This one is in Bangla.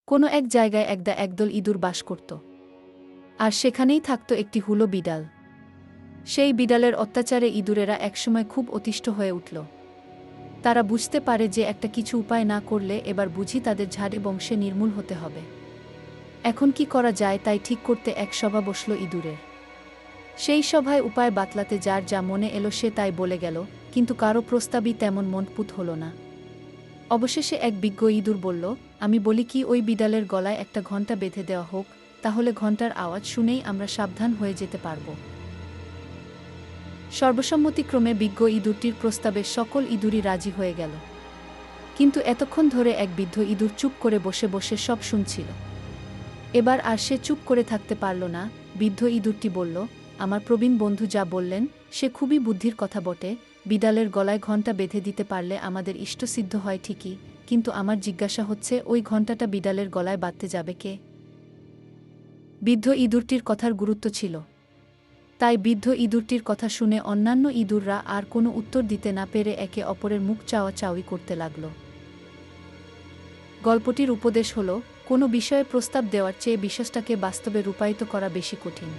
কোনো এক জায়গায় একদল ইঁদুর বাস করত। আর সেখানেই থাকত একটি হুলো বিড়াল। সেই বিড়ালের অত্যাচারে ইঁদুরেরা একসময় খুব অতিষ্ঠ হয়ে উঠল। তারা বুঝতে পারে যে একটা কিছু উপায় না করলে এবার বুঝি তাদের ঝাড়ে বংশে নির্মূল হতে হবে। এখন কি করা যায় তাই ঠিক করতে এক সভা বসল ইঁদুরের। সেই সভায় উপায় বাতলাতে যার যা মনে এলো সে তাই বলে গেল, কিন্তু কারো প্রস্তাবই তেমন মনপুত হল না। অবশেষে এক বিজ্ঞ ইঁদুর বলল, আমি বলি কি ওই বিড়ালের গলায় একটা ঘণ্টা বেঁধে দেওয়া হোক, তাহলে ঘণ্টার আওয়াজ শুনেই আমরা সাবধান হয়ে যেতে পারব। সর্বসম্মতিক্রমে বিজ্ঞ ইঁদুরটির প্রস্তাবে সকল ইঁদুরই রাজি হয়ে গেল। কিন্তু এতক্ষণ ধরে এক বৃদ্ধ ইঁদুর চুপ করে বসে বসে সব শুনছিল। এবার আর সে চুপ করে থাকতে পারল না। বৃদ্ধ ইঁদুরটি বলল, আমার প্রবীণ বন্ধু যা বললেন সে খুবই বুদ্ধির কথা বটে। বিড়ালের গলায় ঘণ্টা বেঁধে দিতে পারলে আমাদের ইষ্টসিদ্ধ হয় ঠিকই, কিন্তু আমার জিজ্ঞাসা হচ্ছে ওই ঘণ্টাটা বিড়ালের গলায় বাঁধতে যাবে কে? বৃদ্ধ ইঁদুরটির কথার গুরুত্ব ছিল, তাই বৃদ্ধ ইঁদুরটির কথা শুনে অন্যান্য ইঁদুররা আর কোনো উত্তর দিতে না পেরে একে অপরের মুখ চাওয়াচাওয়ি করতে লাগল। গল্পটির উপদেশ হল, কোনো বিষয়ে প্রস্তাব দেওয়ার চেয়ে বিশ্বাসটাকে বাস্তবে রূপায়িত করা বেশি কঠিন।